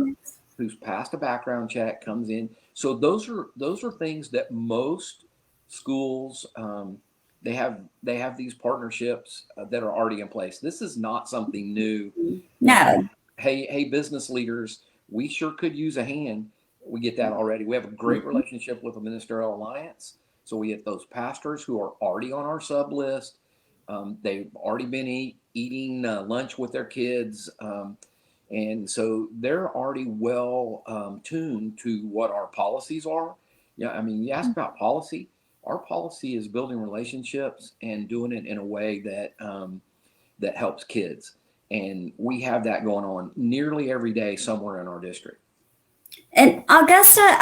who's passed a background check, comes in. So those are things that most schools they have these partnerships that are already in place. This is not something new. No. Hey, business leaders, we sure could use a hand. We get that already. We have a great relationship with the Ministerial Alliance. So we get those pastors who are already on our sub list. They've already been eating lunch with their kids. And so they're already well tuned to what our policies are. Yeah, I mean, you ask about policy. Our policy is building relationships and doing it in a way that helps kids. And we have that going on nearly every day somewhere in our district. And Augusta,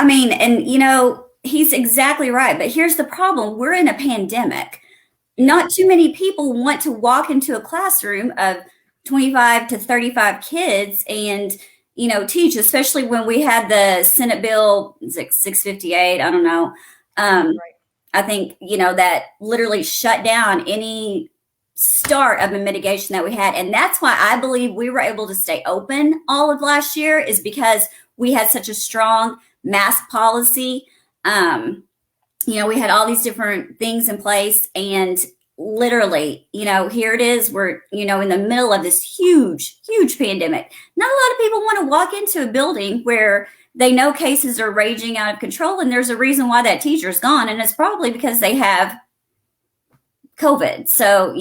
he's exactly right. But here's the problem. We're in a pandemic. Not too many people want to walk into a classroom of 25 to 35 kids and, teach, especially when we had the Senate bill, 658, I don't know. Right. I think, that literally shut down any start of a mitigation that we had. And that's why I believe we were able to stay open all of last year, is because we had such a strong mask policy. We had all these different things in place. And literally, here it is. We're, in the middle of this huge, huge pandemic. Not a lot of people want to walk into a building where they know cases are raging out of control, and there's a reason why that teacher's gone, and it's probably because they have COVID. So,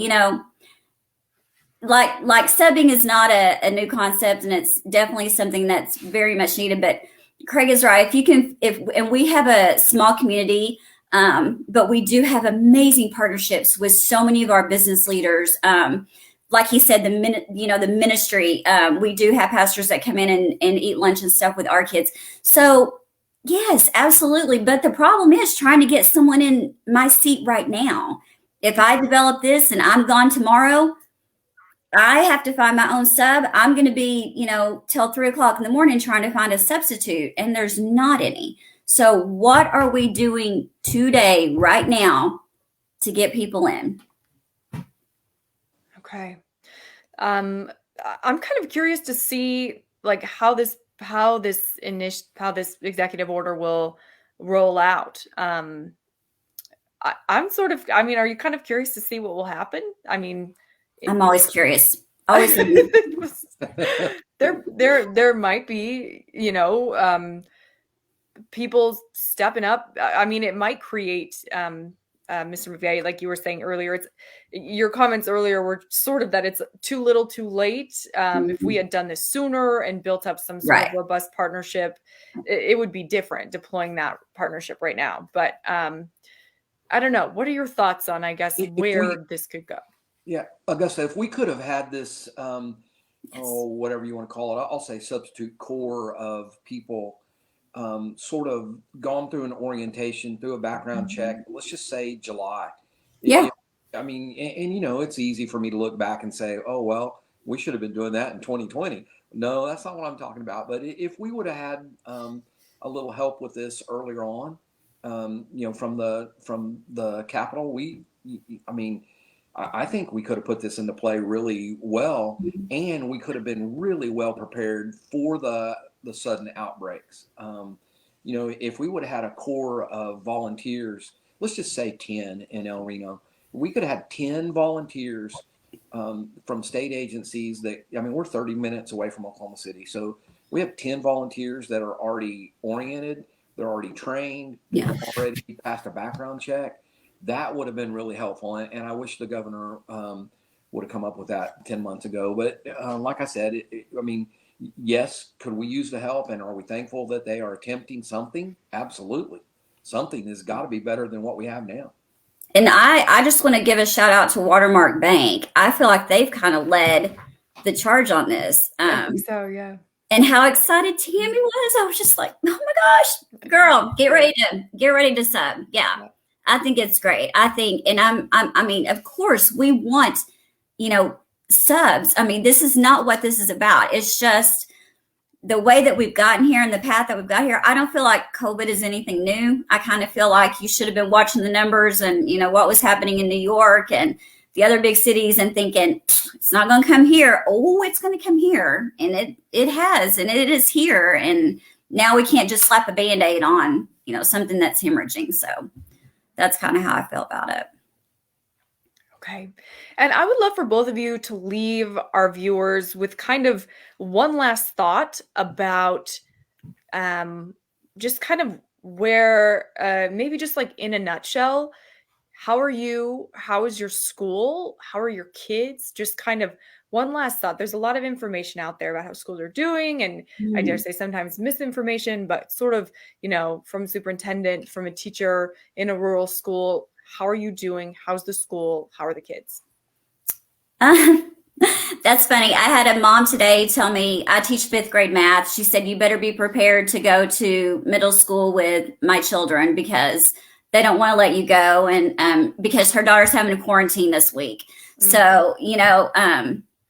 like subbing is not a new concept, and it's definitely something that's very much needed. But Craig is right. And we have a small community, but we do have amazing partnerships with so many of our business leaders. Like he said, the ministry, we do have pastors that come in and eat lunch and stuff with our kids. So yes, absolutely. But the problem is trying to get someone in my seat right now. If I develop this and I'm gone tomorrow, I have to find my own sub. I'm going to be, till 3:00 in the morning trying to find a substitute, and there's not any. So what are we doing today, right now, to get people in? Okay. I'm kind of curious to see like how this executive order will roll out. I'm sort of, are you kind of curious to see what will happen? I'm always curious. Always. there might be, people stepping up. It might create, Mr. Mcvay, like you were saying earlier, your comments earlier were sort of that it's too little too late. If we had done this sooner and built up some sort of robust partnership, it would be different deploying that partnership right now. But I don't know. What are your thoughts on, I guess, where this could go? Yeah, Augusta, if we could have had this, whatever you want to call it, I'll say substitute core of people sort of gone through an orientation, through a background check, let's just say July. Yeah. It's easy for me to look back and say, oh, well, we should have been doing that in 2020. No, that's not what I'm talking about. But if we would have had a little help with this earlier on, from the Capitol, I think we could have put this into play really well, and we could have been really well prepared for the sudden outbreaks. If we would have had a core of volunteers, let's just say 10 in El Reno, we could have had 10 volunteers from state agencies we're 30 minutes away from Oklahoma City. So we have 10 volunteers that are already oriented. They're already trained. Yeah. They've already passed a background check. That would have been really helpful. And I wish the governor would have come up with that 10 months ago. But like I said, yes, could we use the help? And are we thankful that they are attempting something? Absolutely. Something has got to be better than what we have now. And I just want to give a shout out to Watermark Bank. I feel like they've kind of led the charge on this. I think so, yeah. And how excited Tammy was. I was just like, oh my gosh, girl, get ready to sub. Yeah. I think it's great. I think, and of course we want, subs. This is not what this is about. It's just the way that we've gotten here and the path that we've got here. I don't feel like COVID is anything new. I kind of feel like you should have been watching the numbers and, what was happening in New York and the other big cities and thinking it's not going to come here. Oh, it's going to come here. And it has, and it is here. And now we can't just slap a Band-Aid on, something that's hemorrhaging. So that's kind of how I feel about it. Okay. And I would love for both of you to leave our viewers with kind of one last thought about just kind of where, maybe just like in a nutshell, how are you? How is your school? How are your kids? Just kind of one last thought. There's a lot of information out there about how schools are doing, and I dare say sometimes misinformation, but sort of, from a superintendent, from a teacher in a rural school, how are you doing? How's the school? How are the kids? That's funny. I had a mom today tell me, I teach 5th grade math. She said, you better be prepared to go to middle school with my children because they don't want to let you go. And because her daughter's having a quarantine this week. So,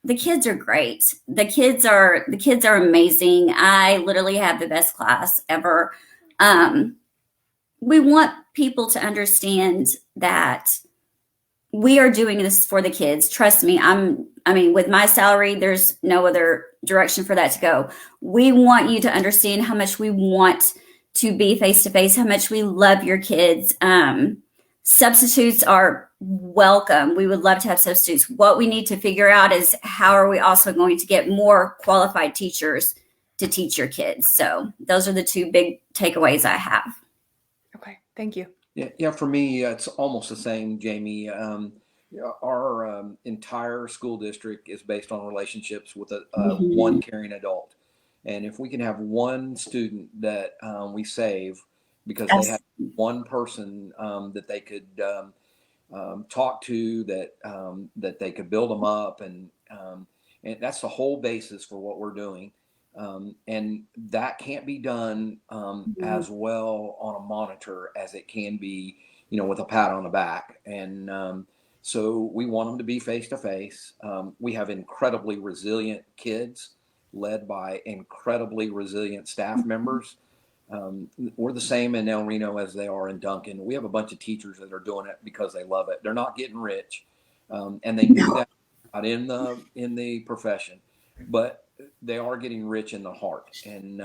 the kids are great. The kids are amazing. I literally have the best class ever. We want people to understand that we are doing this for the kids. Trust me. With my salary, there's no other direction for that to go. We want you to understand how much we want to be face to face, how much we love your kids. substitutes are welcome. We would love to have substitutes. What we need to figure out is how are we also going to get more qualified teachers to teach your kids. So those are the two big takeaways I have. Okay, thank you. Yeah. For me, it's almost the same, Jamie. Our entire school district is based on relationships with one caring adult, and if we can have one student that we save because they have one person that they could talk to, that they could build them up, and that's the whole basis for what we're doing. And that can't be done as well on a monitor as it can be, with a pat on the back. And so we want them to be face to face. We have incredibly resilient kids led by incredibly resilient staff members. We're the same in El Reno as they are in Duncan. We have a bunch of teachers that are doing it because they love it. They're not getting rich, and they knew that out in the profession, but they are getting rich in the heart. And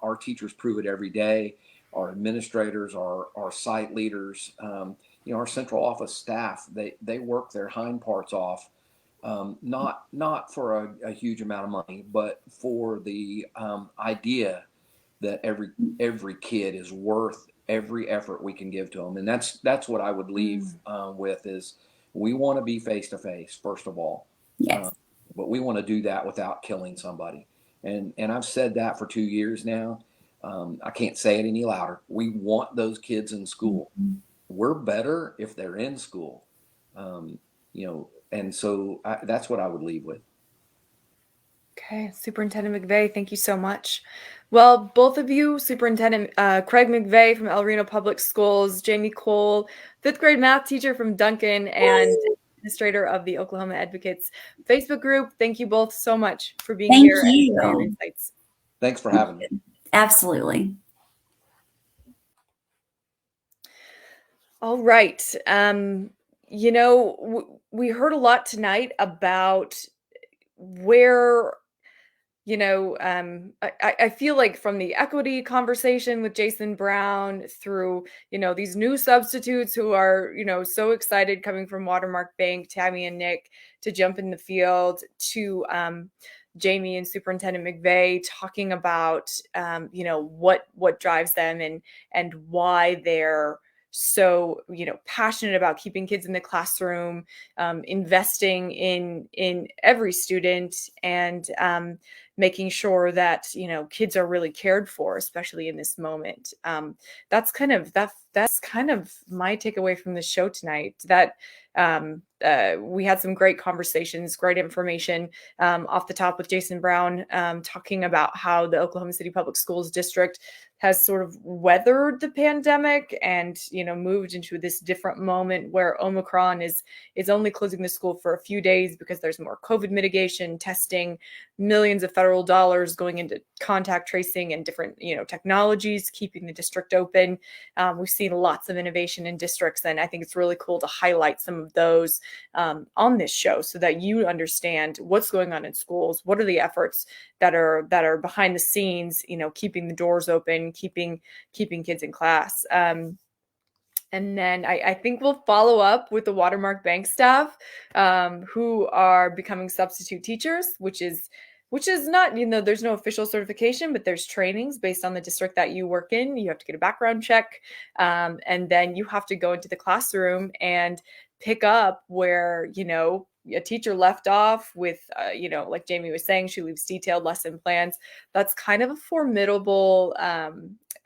our teachers prove it every day. Our administrators, our site leaders, our central office staff, they work their hind parts off, not for a huge amount of money, but for the idea that every kid is worth every effort we can give to them. And that's what I would leave with is we want to be face to face, first of all. Yes. But we want to do that without killing somebody. And I've said that for 2 years now. I can't say it any louder. We want those kids in school. We're better if they're in school. And so that's what I would leave with. Okay, Superintendent McVay, thank you so much. Well, both of you, Superintendent Craig Mcvay from El Reno Public Schools, Jamie Cole, 5th grade math teacher from Duncan, and administrator of the Oklahoma Advocates Facebook group. Thank you both so much for being here and for your insights. Thanks for having me. Absolutely. All right. We heard a lot tonight about where, I feel like from the equity conversation with Jason Brown through, these new substitutes who are, so excited coming from Watermark Bank, Tammy and Nick, to jump in the field, to Jamie and Superintendent McVay talking about, what drives them and why they're so passionate about keeping kids in the classroom, investing in every student, and making sure that kids are really cared for, especially in this moment. That's kind of my takeaway from the show tonight. That we had some great conversations, great information off the top with Jason Brown, talking about how the Oklahoma City Public Schools District has sort of weathered the pandemic and, moved into this different moment where Omicron is only closing the school for a few days because there's more COVID mitigation, testing, millions of federal dollars going into contact tracing and different, technologies, keeping the district open. We've seen lots of innovation in districts, and I think it's really cool to highlight some of those on this show so that you understand what's going on in schools, what are the efforts that are behind the scenes, keeping the doors open, keeping kids in class. And then I think we'll follow up with the Watermark Bank staff who are becoming substitute teachers, which is not, there's no official certification, but there's trainings based on the district that you work in. You have to get a background check, and then you have to go into the classroom and pick up where, a teacher left off with, like Jamie was saying, she leaves detailed lesson plans. That's kind of a formidable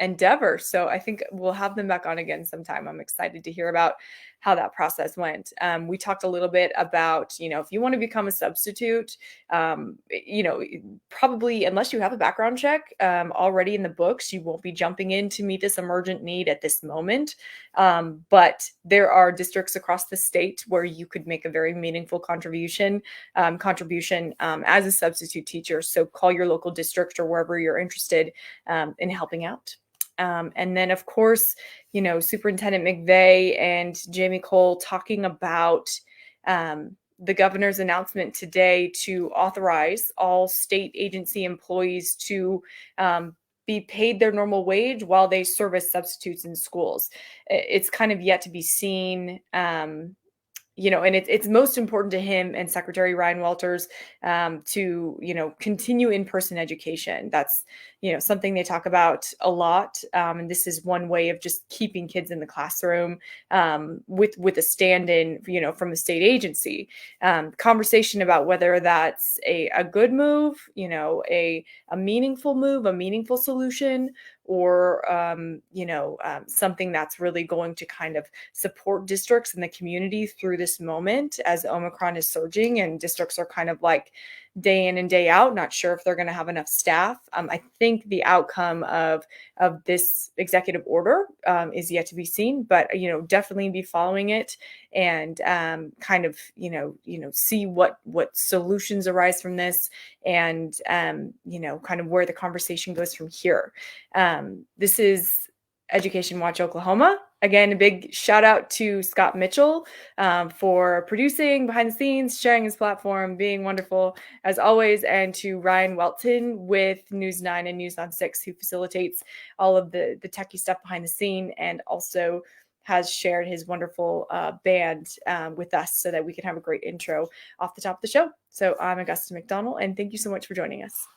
endeavor. So I think we'll have them back on again sometime. I'm excited to hear about how that process went. We talked a little bit about, if you want to become a substitute, probably unless you have a background check already in the books, you won't be jumping in to meet this emergent need at this moment. But there are districts across the state where you could make a very meaningful contribution as a substitute teacher. So call your local district or wherever you're interested in helping out. And then, of course, Superintendent McVay and Jamie Cole talking about the governor's announcement today to authorize all state agency employees to be paid their normal wage while they serve as substitutes in schools. It's kind of yet to be seen. And it's most important to him and Secretary Ryan Walters to, continue in-person education. That's, something they talk about a lot. And this is one way of just keeping kids in the classroom with a stand-in, from the state agency. Conversation about whether that's a good move, a meaningful move, a meaningful solution, or something that's really going to kind of support districts and the community through this moment as Omicron is surging and districts are kind of like day in and day out, not sure if they're going to have enough staff. I think the outcome of this executive order is yet to be seen, but definitely be following it and kind of see what solutions arise from this, and kind of where the conversation goes from here. This is Education Watch Oklahoma. Again, a big shout out to Scott Mitchell for producing behind the scenes, sharing his platform, being wonderful as always, and to Ryan Welton with News 9 and News on 6, who facilitates all of the techie stuff behind the scene and also has shared his wonderful band with us so that we can have a great intro off the top of the show. So I'm Augusta McDonnell, and thank you so much for joining us.